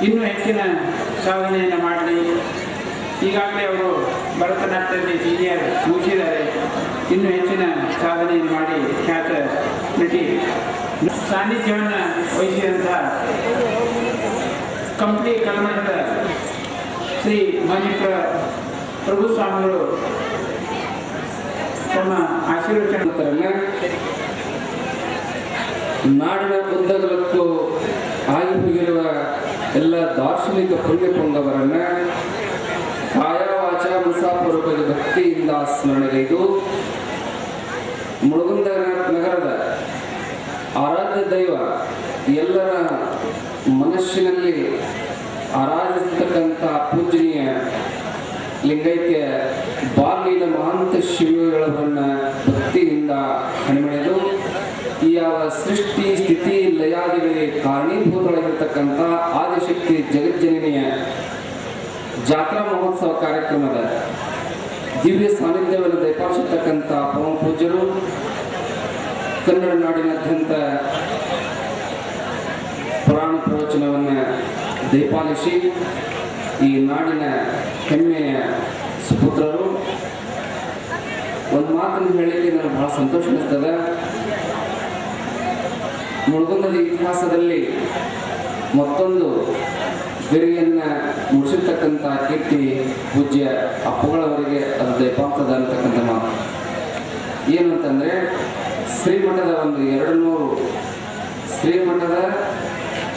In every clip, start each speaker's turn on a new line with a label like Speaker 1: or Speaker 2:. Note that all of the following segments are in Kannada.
Speaker 1: ಇನ್ನೂ ಹೆಚ್ಚಿನ ಸಾಧನೆಯನ್ನು ಮಾಡಲಿ. ಈಗಾಗಲೇ ಅವರು ಭರತನಾಟ್ಯದಲ್ಲಿ ಸೀನಿಯರ್ ಮುಗಿಸಿದ್ದಾರೆ. ಇನ್ನೂ ಹೆಚ್ಚಿನ ಸಾಧನೆಯನ್ನು ಮಾಡಿ ಖ್ಯಾತ ನಟಿ ಸಾನ್ನಿಧ್ಯವನ್ನು ವಹಿಸಿದಂತಹ ಕಂಪ್ಲಿ ಕಲ್ಮಠದ ಶ್ರೀ ಮಾಜಿ ಪ್ರಭು ಸ್ವಾಮಿಗಳು ತಮ್ಮ ಆಶೀರ್ವಚನ
Speaker 2: ನಾಡಿನ ಉದ್ದಗಲಕ್ಕೂ ಆಗಿ ಹೋಗಿರುವ ಎಲ್ಲ ದಾರ್ಶನಿಕ ಪುಣ್ಯ ಪುಂಗವರನ್ನ ಕಾಯ ವಾಚ ಮನಸಾಪೂರ್ವಕ ಭಕ್ತಿಯಿಂದ ಸ್ಮರಣೆಗೈದು ಮುಳಗುಂದ ನಗರದ ಆರಾಧ್ಯ ದೈವ, ಎಲ್ಲರ ಮನಸ್ಸಿನಲ್ಲಿ ಆರಾಧಿಸತಕ್ಕಂಥ ಪೂಜನೀಯ ಲಿಂಗೈಕ್ಯ ಬಾಲ್ಮೀನ ಮಹಾಂತ ಶಿವಗಳವರನ್ನ ಭಕ್ತಿಯಿಂದ ಹಣಿಮಣಿದು ಈ ಯಾವ ಸೃಷ್ಟಿ ಸ್ಥಿತಿ ಲಯಾದಿಗಳಿಗೆ ಕಾರಣೀಭೂತವಾಗಿರ್ತಕ್ಕಂಥ ಆದಿಶಕ್ತಿ ಜಗಜ್ಜನನಿಯ ಜಾತ್ರಾ ಮಹೋತ್ಸವ ಕಾರ್ಯಕ್ರಮದ ದಿವ್ಯ ಸಾನ್ನಿಧ್ಯವನ್ನು ದಯಪಾಲಿಸತಕ್ಕಂಥ ಪರಮ ಪೂಜ್ಯರು, ಕನ್ನಡ ನಾಡಿನಾದ್ಯಂತ ಪುರಾಣ ಪ್ರವಚನವನ್ನು ದಯಪಾಲಿಸಿ ಈ ನಾಡಿನ ಹೆಮ್ಮೆಯ ಸುಪುತ್ರರು. ಒಂದು ಮಾತನ್ನು ಹೇಳಲಿಕ್ಕೆ ನನಗೆ ಬಹಳ ಸಂತೋಷ ಅನಿಸ್ತದೆ. ಮುಳಗುಂದದ ಇತಿಹಾಸದಲ್ಲಿ ಮತ್ತೊಂದು ಗರಿಯನ್ನು ಮುಡಿಸಿರ್ತಕ್ಕಂಥ ಕೀರ್ತಿ ಪೂಜ್ಯ ಅಪ್ಪುಗಳವರಿಗೆ ಅದು ದಯಪಾಗ್ತದ ಅಂತಕ್ಕಂಥ ಮಾತು. ಏನು ಅಂತಂದರೆ, ಶ್ರೀಮಠದ ಒಂದು 200 ಶ್ರೀಮಠದ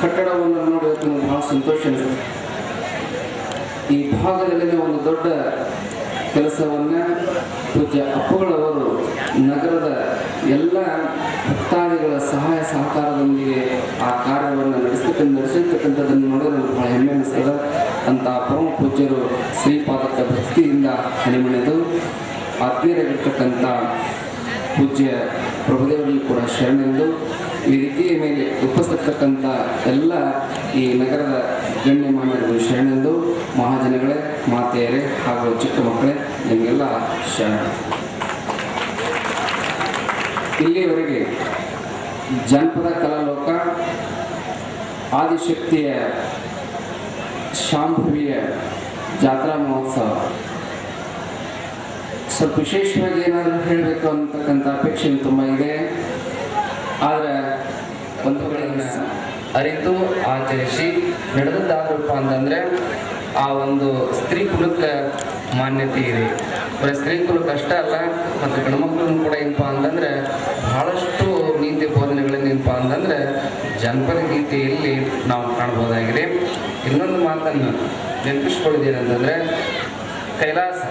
Speaker 2: ಕಟ್ಟಡವನ್ನು ನೋಡೋದಕ್ಕೆ ನನಗೆ ಬಹಳ ಸಂತೋಷ ಅನಿಸ್ತದೆ. ಈ ಭಾಗದಲ್ಲಿನ ಒಂದು ದೊಡ್ಡ ಕೆಲಸವನ್ನು ಪೂಜ್ಯ ಅಪ್ಪುಗಳವರು ನಗರದ ಎಲ್ಲ ಭಕ್ತಾದಿಗಳ ಸಹಾಯ ಸಹಕಾರದೊಂದಿಗೆ ಆ ಕಾರ್ಯವನ್ನು ನಡೆಸಿರ್ತಕ್ಕಂಥದ್ದನ್ನು ನೋಡೋದು ನನಗೆ ಬಹಳ ಹೆಮ್ಮೆ ಅನಿಸ್ತದೆ. ಅಂತ ಪರಮ ಪೂಜ್ಯರು ಶ್ರೀಪಾದಕ ಭಕ್ತಿಯಿಂದ ಹಣಿಮಣಿದು ಆತ್ಮೀಯರಾಗಿರ್ತಕ್ಕಂಥ ಪೂಜ್ಯ ಪ್ರಭುದೇವರಲ್ಲಿ ಕೂಡ ಶರಣೆಂದು ವೇದಿಕೆಯ ಮೇಲೆ ಉಪಸ್ಥಿತಕ್ಕಂಥ ಎಲ್ಲ ಈ ನಗರದ ಗಣ್ಯಮಾನ್ಯರು ಶರಣೆಂದು, ಮಹಾಜನಗಳೇ, ಮಾತೆಯರೇ ಹಾಗೂ ಚಿಕ್ಕ ಮಕ್ಕಳೇ, ನಿಮಗೆಲ್ಲ ಶರಣ. ಇಲ್ಲಿಯವರೆಗೆ ಜನಪದ ಕಲಾಲೋಕ ಆದಿಶಕ್ತಿಯ ಶಾಂಭವಿಯ ಜಾತ್ರಾ ಮಹೋತ್ಸವ ಸ್ವಲ್ಪ ವಿಶೇಷವಾಗಿ ಏನಾದರೂ ಹೇಳಬೇಕು ಅಂತಕ್ಕಂಥ ಅಪೇಕ್ಷೆ ತುಂಬ ಇದೆ. ಆದರೆ ಬಂಧುಗಳನ್ನು ಅರಿತು ಆಚರಿಸಿ ನಡೆದದ್ದಾದ್ರಪ್ಪ ಅಂತಂದರೆ ಆ ಒಂದು ಸ್ತ್ರೀ ಕುಲಕ್ಕೆ ಮಾನ್ಯತೆ ಇದೆ. ಬರೀ ಸ್ತ್ರೀ ಕುಲಕ್ಕೆ ಅಷ್ಟೇ ಅಲ್ಲ, ಮತ್ತು ಗಂಡ್ಮಕ್ಳನ್ನು ಕೂಡ ಏನಪ್ಪ ಅಂತಂದರೆ ಬಹಳಷ್ಟು ನೀತಿ ಬೋಧನೆಗಳನ್ನೇನಪ್ಪ ಅಂತಂದರೆ ಜನಪದ ಗೀತೆಯಲ್ಲಿ ನಾವು ಕಾಣ್ಬೋದಾಗಿದೆ. ಇನ್ನೊಂದು ಮಾತನ್ನು ನೆನಪಿಸ್ಕೊಳ್ಳೋದೇನಂತಂದರೆ, ಕೈಲಾಸ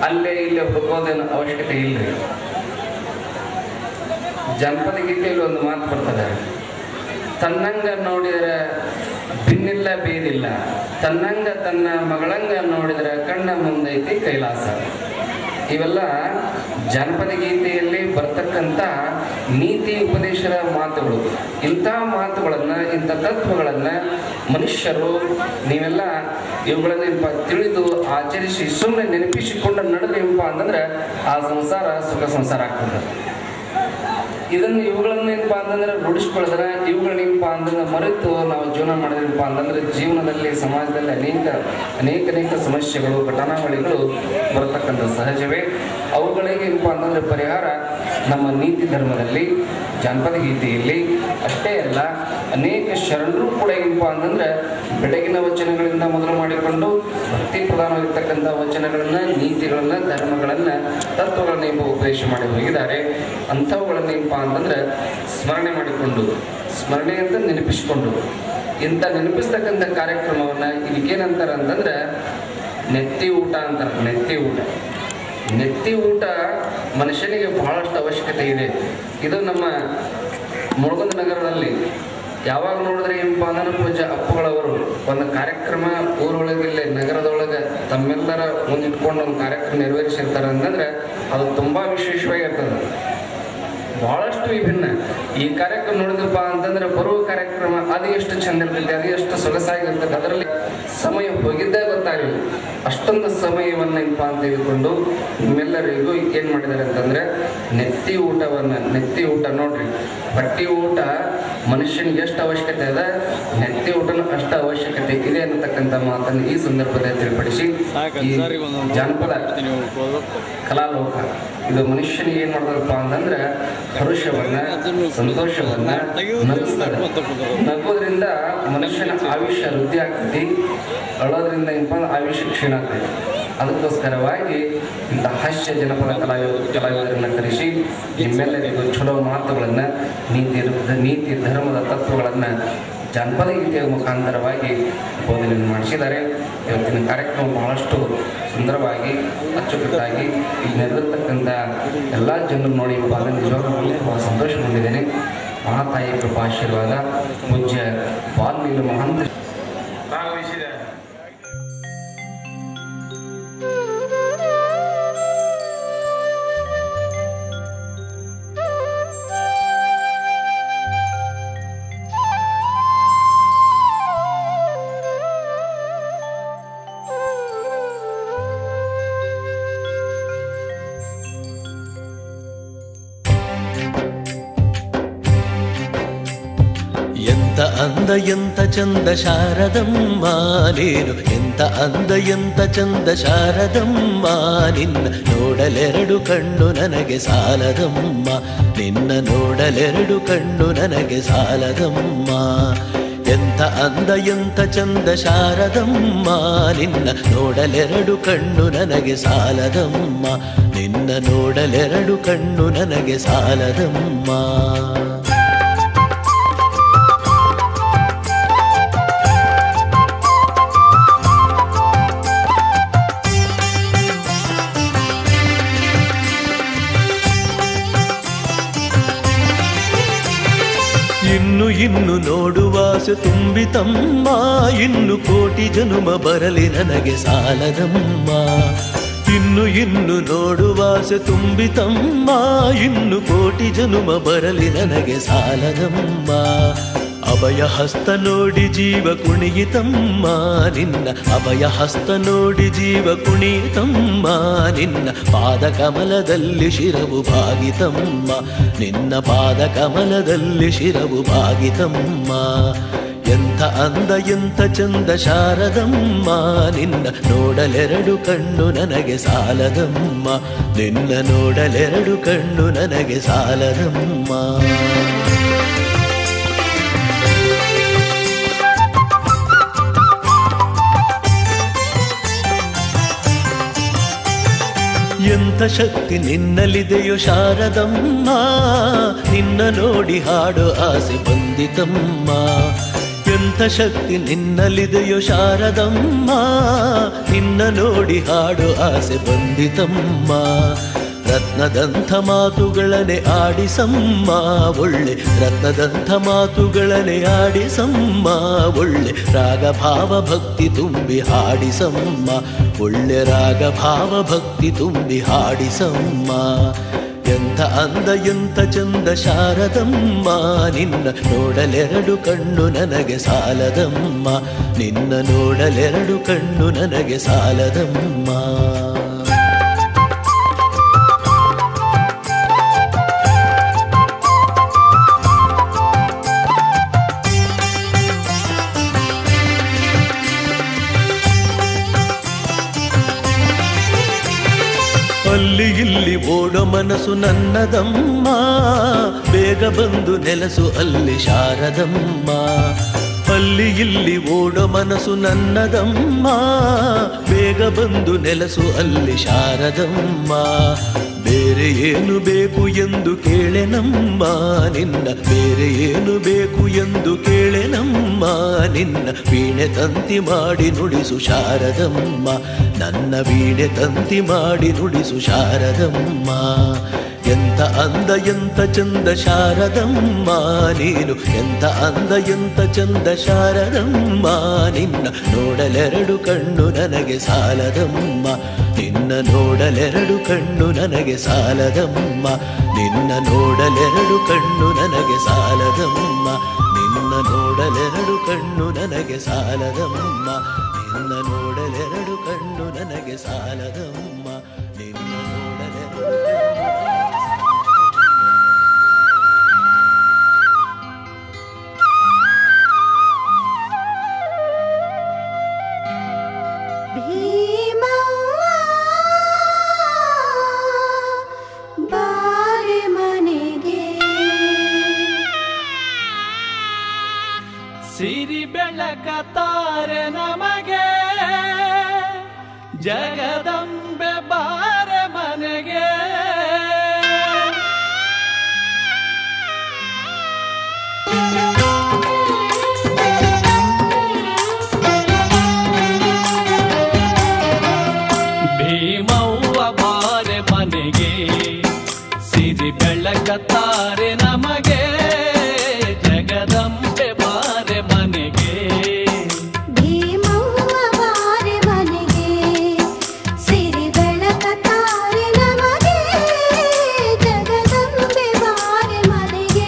Speaker 2: ಅಲ್ಲೇ ಇಲ್ಲೇ ಹುಡುಕೋದೇನು ಅವಶ್ಯಕತೆ ಇಲ್ಲ. ಜನಪದ ಗೀತೆಯಲ್ಲಿ ಒಂದು ಮಾತು ಬರ್ತದೆ, ತನ್ನಂಗ ನೋಡಿದರೆ ಭಿನ್ನಿಲ್ಲ ಬೇದಿಲ್ಲ, ತನ್ನಂಗ ತನ್ನ ಮಗಳಂಗ ನೋಡಿದರೆ ಕಣ್ಣ ಮುಂದೈತಿ ಕೈಲಾಸ. ಇವೆಲ್ಲ ಜನಪದ ಗೀತೆಯಲ್ಲಿ ಬರ್ತಕ್ಕಂಥ ನೀತಿ ಉಪದೇಶದ ಮಾತುಗಳು. ಇಂಥ ಮಾತುಗಳನ್ನು, ಇಂಥ ತತ್ವಗಳನ್ನು ಮನುಷ್ಯರು ನೀವೆಲ್ಲ ಇವುಗಳನ್ನೇನಪ್ಪ ತಿಳಿದು ಆಚರಿಸಿ ಸುಮ್ಮನೆ ನೆನಪಿಸಿಕೊಂಡು ನಡೆದ್ರೇನಪ್ಪ ಅಂತಂದ್ರೆ ಆ ಸಂಸಾರ ಸುಖ ಸಂಸಾರ ಆಗ್ತದೆ. ಇವುಗಳನ್ನೇನಪ್ಪ ಅಂತಂದ್ರೆ ರೂಢಿಸ್ಕೊಳ್ಳೋದ್ರೆ, ಇವುಗಳನ್ನೇನಪ್ಪ ಅಂತಂದ್ರೆ ಮರೆತು ನಾವು ಜೀವನ ಮಾಡಿದ್ರಪ್ಪ ಅಂತಂದ್ರೆ ಜೀವನದಲ್ಲಿ ಸಮಾಜದಲ್ಲಿ ಅನೇಕ ಸಮಸ್ಯೆಗಳು, ಘಟನಾವಳಿಗಳು ಬರತಕ್ಕಂಥ ಸಹಜವೇ. ಅವುಗಳಿಗೆ ಏನಪ್ಪ ಅಂತಂದ್ರೆ ಪರಿಹಾರ ನಮ್ಮ ನೀತಿ ಧರ್ಮದಲ್ಲಿ, ಜಾನಪದ ಗೀತೆಯಲ್ಲಿ ಅಷ್ಟೇ ಅಲ್ಲ, ಅನೇಕ ಶರಣರು ಕೂಡ ಏನಪ್ಪ ಅಂತಂದ್ರೆ ಬೆಳಗಿನ ವಚನಗಳಿಂದ ಮೊದಲು ಮಾಡಿಕೊಂಡು ಭಕ್ತಿ ಪ್ರಧಾನವಾಗಿರ್ತಕ್ಕಂಥ ವಚನಗಳನ್ನ, ನೀತಿಗಳನ್ನ, ಧರ್ಮಗಳನ್ನ, ತತ್ವಗಳನ್ನ ಉಪದೇಶ ಮಾಡಿ ಹೋಗಿದ್ದಾರೆ. ಅಂಥವುಗಳನ್ನೇನಪ್ಪ ಅಂತಂದ್ರೆ ಸ್ಮರಣೆ ಮಾಡಿಕೊಂಡು, ಸ್ಮರಣೆ ಅಂತ ನೆನಪಿಸಿಕೊಂಡು, ಇಂಥ ನೆನಪಿಸ್ತಕ್ಕಂಥ ಕಾರ್ಯಕ್ರಮವನ್ನ ಇದಕ್ಕೇನಂತಾರೆ ಅಂತಂದ್ರೆ ನೆತ್ತಿ ಊಟ ಅಂತಾರೆ. ನೆತ್ತಿ ಊಟ ಮನುಷ್ಯನಿಗೆ ಬಹಳಷ್ಟು ಅವಶ್ಯಕತೆ ಇದೆ. ಇದು ನಮ್ಮ ಮುಳಗುಂದ ನಗರದಲ್ಲಿ ಯಾವಾಗ ನೋಡಿದ್ರೆ ಏನಪ್ಪ ಅಂದ್ರೆ ಪೂಜ್ಯ ಅಪ್ಪುಗಳವರು ಒಂದು ಕಾರ್ಯಕ್ರಮ ಊರೊಳಗಿಲ್ಲ ನಗರದೊಳಗೆ ತಮ್ಮೆಲ್ಲರ ಮುಂದಿಟ್ಕೊಂಡು ಒಂದು ಕಾರ್ಯಕ್ರಮ ನೆರವೇರಿಸಿರ್ತಾರೆ ಅಂತಂದ್ರೆ ಅದು ತುಂಬಾ ವಿಶೇಷವಾಗಿರ್ತದೆ, ಬಹಳಷ್ಟು ವಿಭಿನ್ನ. ಈ ಕಾರ್ಯಕ್ರಮ ನೋಡಿದ್ರಪ್ಪ ಅಂತಂದ್ರೆ ಬರುವ ಕಾರ್ಯಕ್ರಮ ಅದು ಎಷ್ಟು ಚಂದ ಇರ್ತದೆ, ಅದು ಎಷ್ಟು ಸೊಗಸಾಗಿರ್ತದೆ, ಅದರಲ್ಲಿ ಸಮಯ ಹೋಗಿದ್ದೇ ಗೊತ್ತಾಗಲಿಲ್ಲ. ಅಷ್ಟೊಂದು ಸಮಯವನ್ನ ಏನಪ್ಪ ಅಂತ ತೆಗೆದುಕೊಂಡು ನಿಮ್ಮೆಲ್ಲರಿಗೂ ಏನ್ ಮಾಡಿದ್ದಾರೆ ಅಂತಂದ್ರೆ ನೆತ್ತಿ ಊಟ ನೋಡ್ರಿ. ಬಟ್ಟಿ ಊಟ ಮನುಷ್ಯನಿಗೆ ಎಷ್ಟು ಅವಶ್ಯಕತೆ ಅದ, ನೆತ್ತಿ ಊಟನ ಅಷ್ಟು ಅವಶ್ಯಕತೆ ಇದೆ ಅನ್ನತಕ್ಕಂಥ ಮಾತನ್ನು ಈ ಸಂದರ್ಭದಲ್ಲಿ ತಿಳಿಪಡಿಸಿ, ಈ ಜಾನಪದ ಕಲಾಲೋಕ ಇದು ಮನುಷ್ಯನಿಗೆ ಏನ್ ಮಾಡ್ದಪ್ಪ ಅಂತಂದ್ರೆ ಹರುಷವನ್ನ, ಸಂತೋಷವನ್ನ ನಗಿಸ್ತದೆ. ನಗೋದ್ರಿಂದ ಮನುಷ್ಯನ ಆಯುಷ್ಯ ವೃದ್ಧಿ ಆಗ್ತೈತಿ, ಅಳೋದ್ರಿಂದ ಏನಪ್ಪ ಆಯುಷ್ಯ ಕ್ಷೀಣ ಆಗ್ತೈತಿ. ಅದಕ್ಕೋಸ್ಕರವಾಗಿ ಇಂಥ ಹಾಸ್ಯ ಜನಪದ ಕಲಾವಿದರನ್ನ ಕರೆಸಿ ನಿಮ್ಮೆಲ್ಲರಿಗೂ ಚಲೋ ಮಾತುಗಳನ್ನ, ನೀತಿ ಧರ್ಮದ ತತ್ವಗಳನ್ನ ಜಾನಪದ ಗೀತೆಯ ಮುಖಾಂತರವಾಗಿ ಬೋಧನೆಯನ್ನು ಮಾಡಿಸಿದ್ದಾರೆ. ಇವತ್ತಿನ ಕಾರ್ಯಕ್ರಮ ಬಹಳಷ್ಟು ಸುಂದರವಾಗಿ ಅಚ್ಚುಕಟ್ಟಾಗಿ ಇಲ್ಲಿ ನೆರೆದಿರ್ತಕ್ಕಂಥ ಎಲ್ಲ ಜನರು ನೋಡಿ ಅದನ್ನು ನಿಜವಾಗ್ಲೂ ಬಹಳ ಸಂತೋಷಗೊಂಡಿದ್ದೇನೆ. ಮಹಾತಾಯಿ ಕೃಪಾಶೀರ್ವಾದ ಪೂಜ್ಯ ವಾಲ್ಮೀಕಿ ಮಹಂತ
Speaker 1: ಭಾಗವಹಿಸಿದ
Speaker 3: ಎಂತ ಅಂದ ಎಂತ ಚಂದ ಶಾರದಮ್ಮ ನೀನು, ಎಂತ ಅಂದ ಎಂತ ಚಂದ ಶಾರದಮ್ಮ ನಿನ್ನ ನೋಡಲೆರಡು ಕಣ್ಣು ನನಗೆ ಸಾಲದಮ್ಮ, ನಿನ್ನ ನೋಡಲೆರಡು ಕಣ್ಣು ನನಗೆ ಸಾಲದಮ್ಮ. ಎಂತ ಅಂದ ಎಂತ ಚಂದ ಶಾರದಮ್ಮ ನಿನ್ನ ನೋಡಲೆರಡು ಕಣ್ಣು ನನಗೆ ಸಾಲದಮ್ಮ, ನಿನ್ನ ನೋಡಲೆರಡು ಕಣ್ಣು ನನಗೆ ಸಾಲದಮ್ಮ. ಇನ್ನು ನೋಡುವಾಸೆ ತುಂಬಿತಮ್ಮ, ಇನ್ನು ಕೋಟಿ ಜನುಮ ಬರಲಿ ನನಗೆ ಸಾಲದಮ್ಮ. ಇನ್ನು ನೋಡುವಾಸೆ ತುಂಬಿತಮ್ಮ, ಇನ್ನು ಕೋಟಿ ಜನುಮ ಬರಲಿ ನನಗೆ ಸಾಲದಮ್ಮ. ಅಭಯ ಹಸ್ತ ನೋಡಿ ಜೀವ ಕುಣಿಯಿತಮ್ಮ ನಿನ್ನ, ಅಭಯ ಹಸ್ತ ನೋಡಿ ಜೀವ ಕುಣಿಯಿತಮ್ಮ ನಿನ್ನ ಪಾದ ಕಮಲದಲ್ಲಿ ಶಿರವು ಭಾಗಿತಮ್ಮ, ನಿನ್ನ ಪಾದ ಕಮಲದಲ್ಲಿ ಶಿರವು ಭಾಗಿತಮ್ಮ. ಎಂಥ ಅಂದ ಎಂಥ ಚಂದ ಶಾರದಮ್ಮ ನಿನ್ನ ನೋಡಲೆರಡು ಕಣ್ಣು ನನಗೆ ಸಾಲದಮ್ಮ, ನಿನ್ನ ನೋಡಲೆರಡು ಕಣ್ಣು ನನಗೆ ಸಾಲದಮ್ಮ. ಎಂಥ ಶಕ್ತಿ ನಿನ್ನಲ್ಲಿದೆಯೋ ಶಾರದಮ್ಮ, ನಿನ್ನ ನೋಡಿ ಹಾಡೋ ಆಸೆ ಬಂದಿತಮ್ಮ. ಎಂಥ ಶಕ್ತಿ ನಿನ್ನಲ್ಲಿದೆಯೋ ಶಾರದಮ್ಮ, ನಿನ್ನ ನೋಡಿ ಹಾಡೋ ಆಸೆ ಬಂದಿತಮ್ಮ. ರತ್ನದಂಥ ಮಾತುಗಳನೆ ಆಡಿಸಮ್ಮ ಒಳ್ಳೆ, ರತ್ನದಂಥ ಮಾತುಗಳನೆ ಆಡಿಸಮ್ಮ ಒಳ್ಳೆ, ರಾಗ ಭಾವ ಭಕ್ತಿ ತುಂಬಿ ಹಾಡಿಸಮ್ಮ, ಒಳ್ಳೆ ರಾಗ ಭಾವ ಭಕ್ತಿ ತುಂಬಿ ಹಾಡಿಸಮ್ಮ. ಎಂಥ ಅಂದ ಎಂಥ ಚಂದ ಶಾರದಮ್ಮ ನಿನ್ನ ನೋಡಲೆರಡು ಕಣ್ಣು ನನಗೆ ಸಾಲದಮ್ಮ, ನಿನ್ನ ನೋಡಲೆರಡು ಕಣ್ಣು ನನಗೆ ಸಾಲದಮ್ಮ. ಅಲ್ಲಿ ಇಲ್ಲಿ ಓಡೋ ಮನಸ್ಸು ನನ್ನದಮ್ಮ, ಬೇಗ ಬಂದು ನೆಲಸು ಅಲ್ಲಿ ಶಾರದಮ್ಮ. ಅಲ್ಲಿ ಇಲ್ಲಿ ಓಡೋ ಮನಸ್ಸು ನನ್ನದಮ್ಮ, ಬೇಗ ಬಂದು ನೆಲಸು ಅಲ್ಲಿ ಶಾರದಮ್ಮ. ಬೇರೆ ಏನು ಬೇಕು ಎಂದು ಕೇಳೆನಮ್ಮ ನಿನ್ನ, ಬೇರೆ ಏನು ಬೇಕು ಎಂದು ಕೇಳೆನಮ್ಮ ನಿನ್ನ, ವೀಣೆ ತಂತಿ ಮಾಡಿ ನುಡಿಸು ಶಾರದಮ್ಮ, ನನ್ನ ವೀಣೆ ತಂತಿ ಮಾಡಿ ನುಡಿಸು ಶಾರದಮ್ಮ. ಎಂಥ ಅಂದ ಎಂಥ ಚಂದ ಶಾರದಮ್ಮ ನೀನು, ಎಂಥ ಅಂದ ಎಂಥ ಚಂದ ಶಾರದಮ್ಮ ನಿನ್ನ ನೋಡಲೆರಡು ಕಣ್ಣು ನನಗೆ ಸಾಲದಮ್ಮ, ನಿನ್ನ ನೋಡಲೆರಡು ಕಣ್ಣು ನನಗೆ ಸಾಲದಮ್ಮ, ನಿನ್ನ ನೋಡಲೆರಡು ಕಣ್ಣು ನನಗೆ ಸಾಲದಮ್ಮ, ನಿನ್ನ ನೋಡಲೆರಡು ಕಣ್ಣು ನನಗೆ ಸಾಲದಮ್ಮ, ನಿನ್ನ ನೋಡಲೆರಡು ಕಣ್ಣು ನನಗೆ ಸಾಲದಮ್ಮ, ನಿನ್ನ ನೋಡಲೆರಡು
Speaker 4: ಸಿರಿ ಬೆಳಕ ತಾರೆ ನಮಗೆ ಜಗದಂಬೆ ಬಾರೆ ಮನೆಗೆ, ತಾರೆ ನಮಗೆ ಜಗದಂಬೆ ಬಾರೆ ಮನೆಗೆ
Speaker 5: ಭೀಮವ್ವ ಬಾರೆ ಮನೆಗೆ ಸಿರಿ ಬೆಳಕತಾರೆ ನಮಗೆ ಜಗದಂಬೆ ಬಾರೆ ಮನೆಗೆ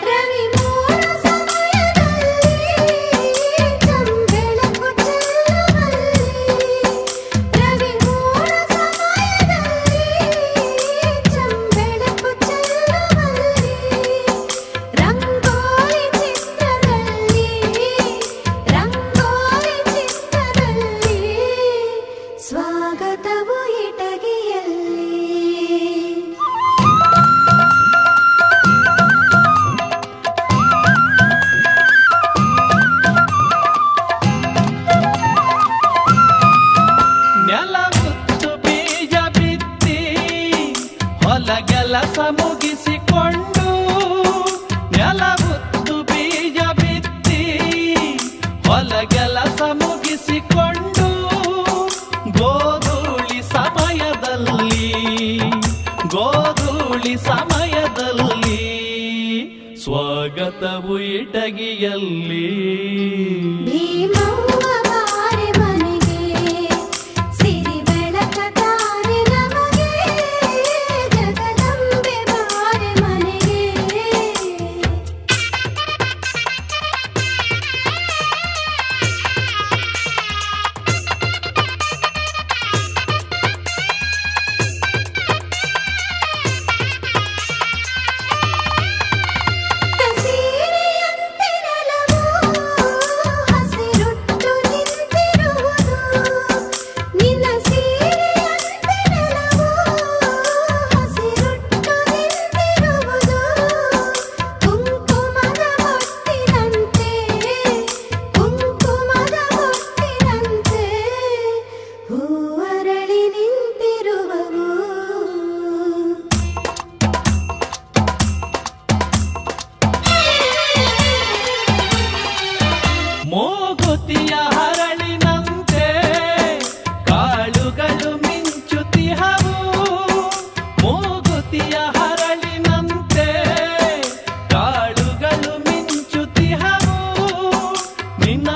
Speaker 5: ರವಿ ಮೂಡ ಸಮಯದಲ್ಲಿ ಚಂಬೆಳಕು ಚೆಲ್ಲುವಲ್ಲಿ ರವಿ ಮೂಡ ಸಮಯದಲ್ಲಿ ಚಂಬೆಳಕು ಚೆಲ್ಲುವಲ್ಲಿ ರಂಗೋಲಿ ಚಿತ್ರದಲ್ಲಿ ಸ್ವಾಗತವು ಇಟಗಿಯಲ್ಲಿ
Speaker 4: ನೆಲಗುತ್ತು ಬೀಜ ಬಿತ್ತಿ ಹೊಲಗೆಲಸ ಮುಗಿಸಿಕೊಂಡು ನೆಲಗುತ್ತು ಬೀಜ ಬಿತ್ತಿ ಹೊಲಗೆಲಸ ಮುಗಿಸಿಕೊಂಡು ಗೋಧೂಳಿ ಸಮಯದಲ್ಲಿ ಸ್ವಾಗತವು ಇಟಗಿಯಲ್ಲಿ
Speaker 5: ಭೀಮವ್ವ ಬಾರೆ ಮನೆಗೆ ಸಿರಿ ಬೆಳಕತಾರೆ ನಮಗೆ ಜಗದಂಬೆ ಬಾರೆ ಮನೆಗೆ ಸೀರೆಯಂತೆ ನೆಲವು ಹಸಿರುಟ್ಟು ನಿಂತಿರುವುದು ನಿನ್ನ ಸೀರೆಯಂತೆ ನೆಲವು ಹಸಿರುಟ್ಟು ನಿಂತಿರುವುದು ಕುಂಕುಮದ ಹೊಟ್ಟಿನಂತೆ ಹೂವರಳಿ ನಿಂತಿರುವವು
Speaker 4: ಮೂಗುತಿಯ ಹರಳಿನಂತೆ ಕಾಳುಗಳು ಮಿಂಚುತಿಹವು ಮೂಗುತಿಯ ಹರಳಿನಂತೆ ಕಾಳುಗಳು ಮಿಂಚುತಿಹವು ನಿನ್ನ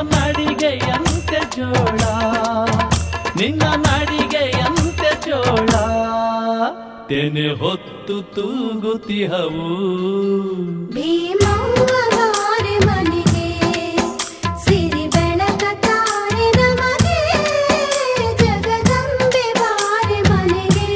Speaker 4: ನಡಿಗೆಯಂತೆ ಜೋಳ ತೆನೆ ಹೊತ್ತು ತೂಗುತಿಹವು
Speaker 5: ಭೀಮವ್ವ ಬಾರೆ ಮನೆಗೆ ಸಿರಿ ಬೆಳಕತಾರೆ ನಮಗೆ ಜಗದಂಬೆ ಬಾರೆ ಮನೆಗೆ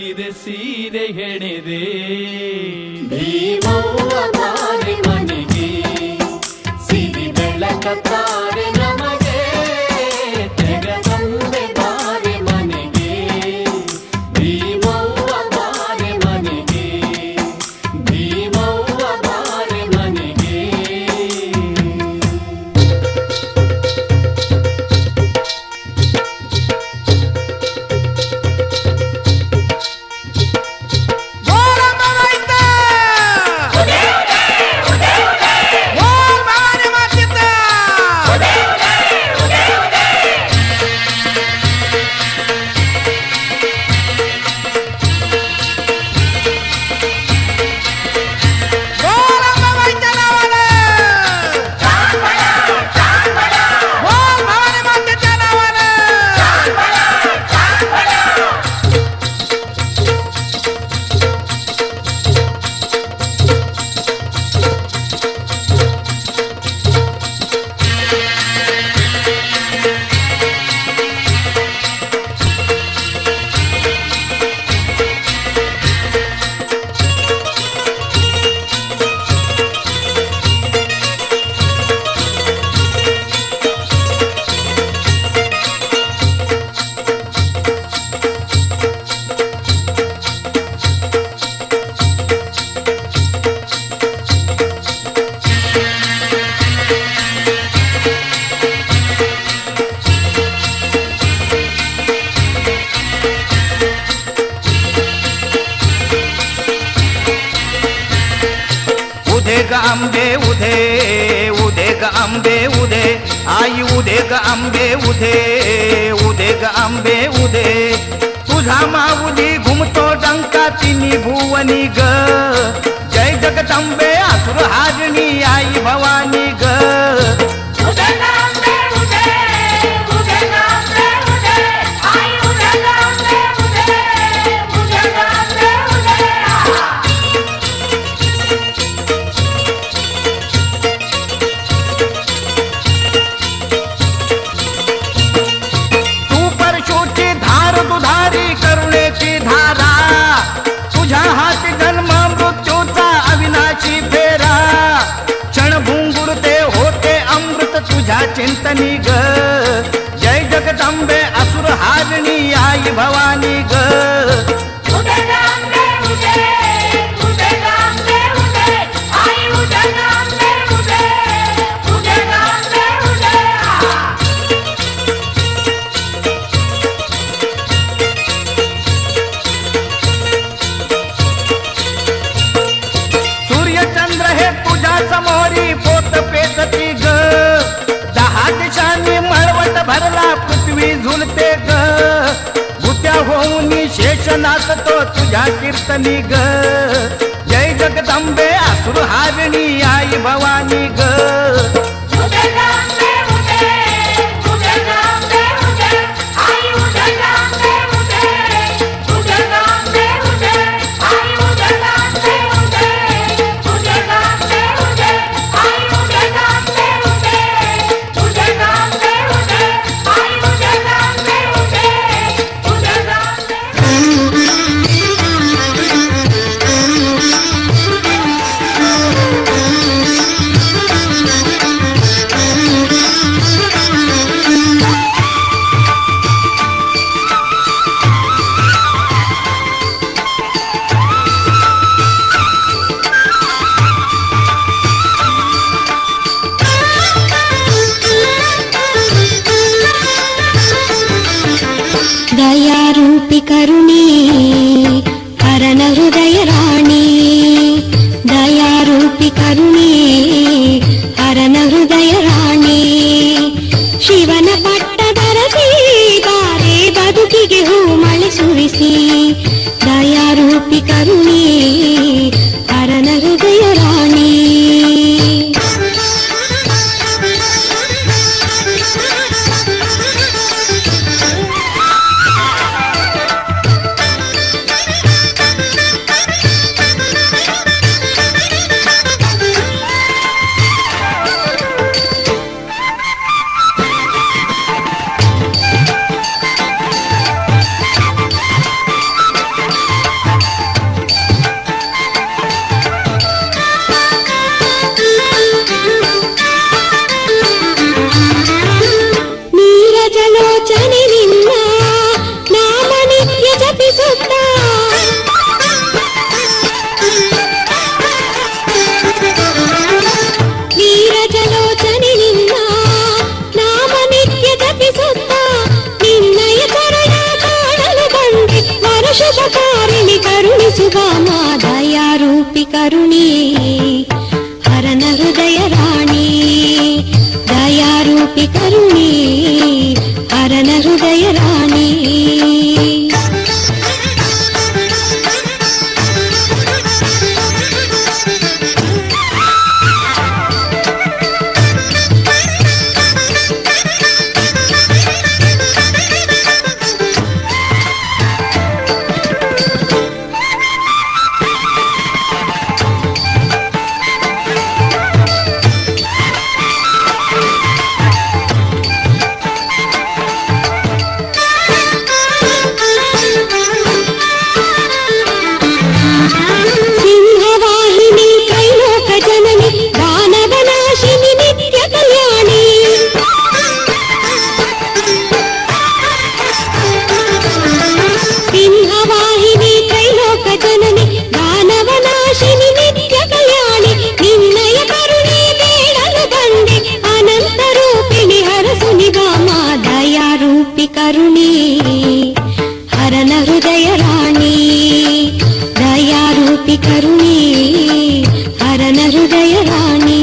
Speaker 4: ಚೆಲ್ಲಿದೆ ಸೀರೆ ಹೆಣೆದೆ
Speaker 5: ಭೀಮವ್ವ ಬಾರೆ ಮನೆಗೆ ಸಿರಿ ಬೆಳಕ ತಾರೆ ನಮಗೆ ಜಗದಂಬೆ ಬಾರೆ ಮನೆಗೆ ಭೀಮವ್ವ ಬಾರೆ ಮನೆಗೆ ಭೀಮವ್ವ ಬಾರೆ ಮನೆಗೆ
Speaker 6: आंबे उधे उधे ग आंबे उधे आई उधे ग आंबे उधे उधे ग आंबे उधे तुझा माऊली घुमतो डंका तिनी भुवनी ग जय जगदंबे असुर हाजनी आई भवानी ग चिंतनी ग जय जगदंबे असुर हाजनी आई भवानी ग सूर्य चंद्र हे तुझ्या समोरी पोत पेटती ग दिशांनी मळवट भरला पृथ्वी झुलते ग भूत्या होऊन शेषनाथ तो तुझ्या कीर्तनी ग जय जगदंबे असुर हारिणी आई भवानी ग
Speaker 5: दयारूपी करुणी हरण हृदय राणी दयारूपी करुणी हरण हृदय राणी ಶಿವನ ಪಟ್ಟ ಧರಿಸಿ ತಾರೆ ಬದುಕಿಗೆ ಹೂ ಮಳೆ ಸುರಿಸಿ ದಯಾರೂಪಿ ಕರುಣಿ ಹರನ ಹೃದಯ ರಾಣಿ ಸುಧಾಮ ದಯಾರೂಪಿ ಕರುಣಿ ಹರನ ಹೃದಯ ರಾಣಿ ದಯಾರೂಪಿ ಕರುಣಿ ಹರನ ಹೃದಯ ರಾಣಿ ಕರುಣಿ ಹರನ ಹೃದಯ ರಾಣಿ ದಯಾರೂಪಿ ಕರುಣಿ ಹರನ ಹೃದಯ ರಾಣಿ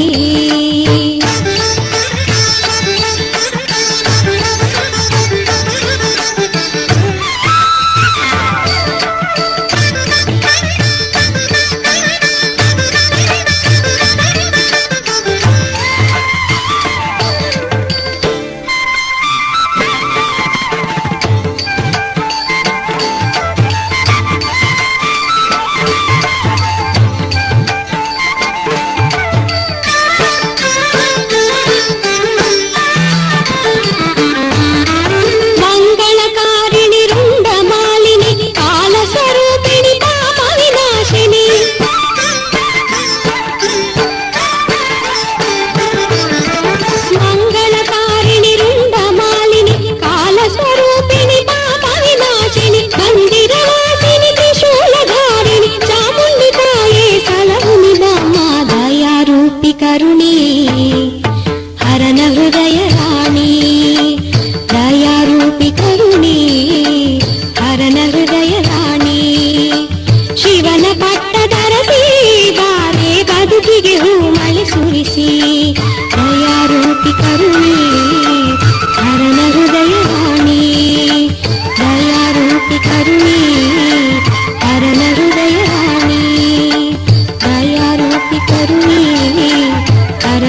Speaker 5: ಕರುಣಿ ಹರನ ಹೃದಯ ರಾಣಿ ದಯಾರೂಪಿ ಕರುಣಿ ಹರನ ಹೃದಯ ರಾಣಿ ಶಿವನ ಪಟ್ಟದರಸಿ ಬಾರೆ ಬದುಕಿಗೆ ಹೂ ಮಳೆ ಸುರಿಸಿ ದಯಾರೂಪಿ ಕರುಣಿ ಹರನ ಹೃದಯ ರಾಣಿ ದಯಾರೂಪಿ ಕರುಣಿ ಹರನ ಹೃದಯ ರಾಣಿ ದಯಾರೂಪಿ ಕರುಣಿ ಹರ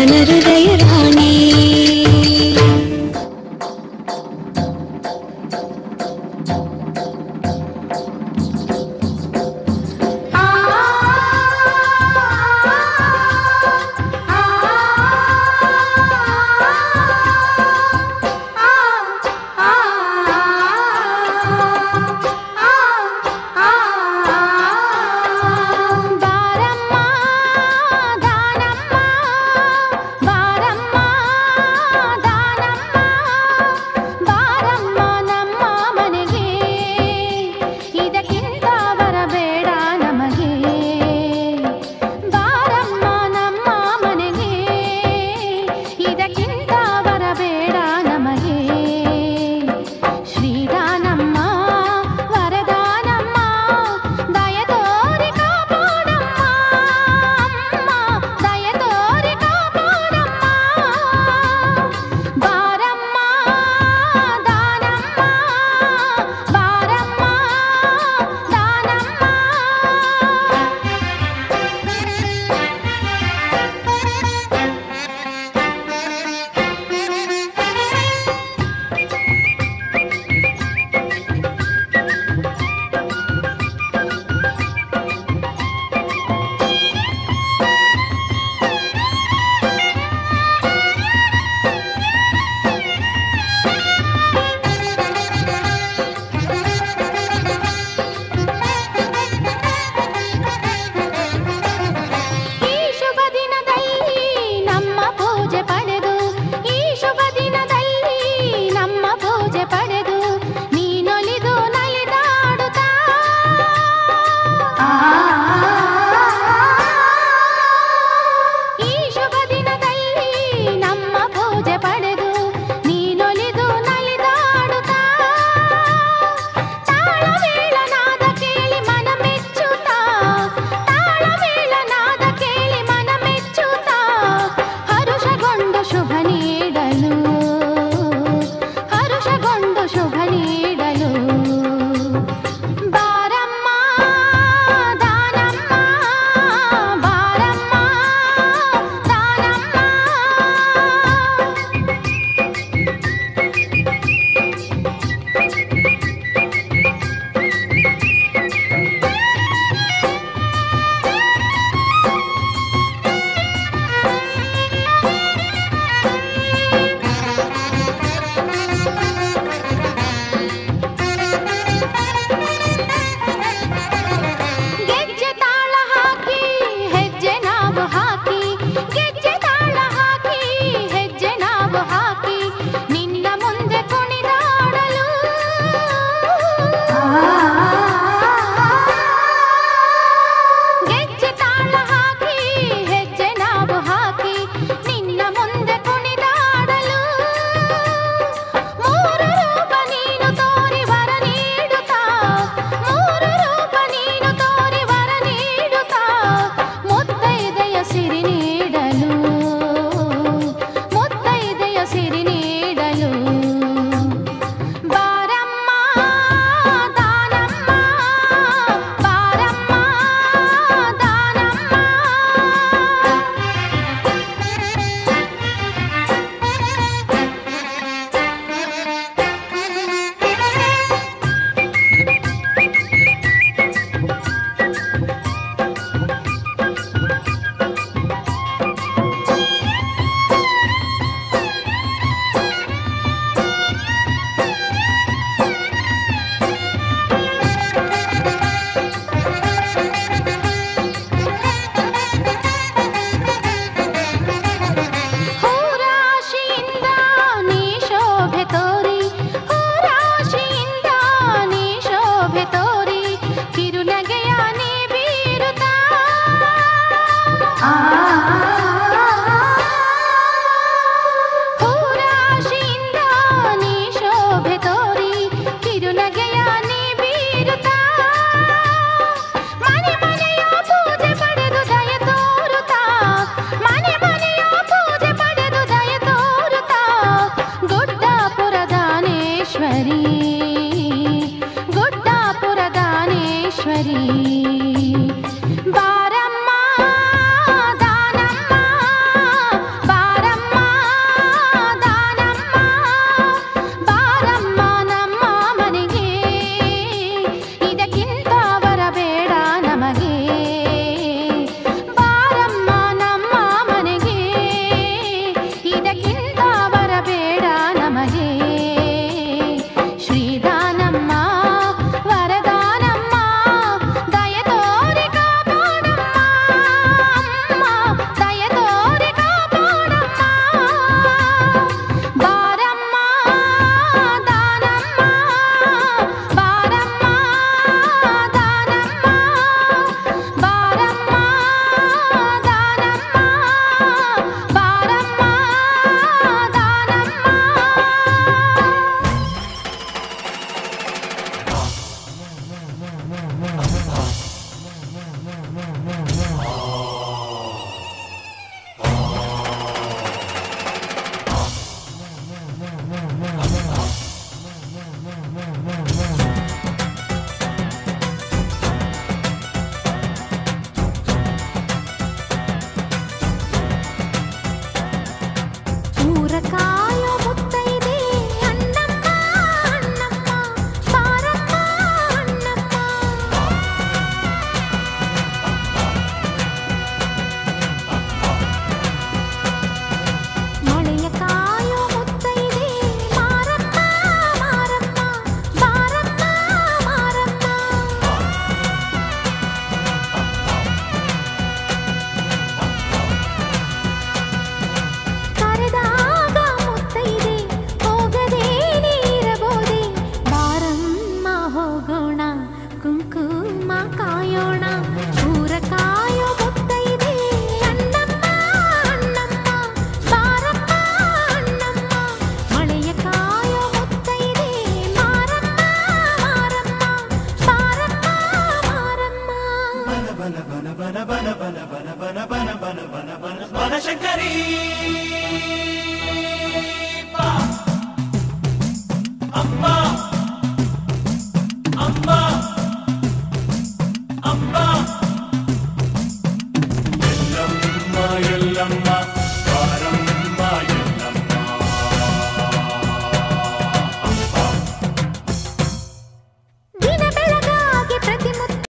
Speaker 3: ಬನ ಬನ ಬನ ಬನ ಬನ ಬನ ಬನ ಬನ ಬನ ಬನ ಬನ ಬನ ಬನ ಶಂಕರಿ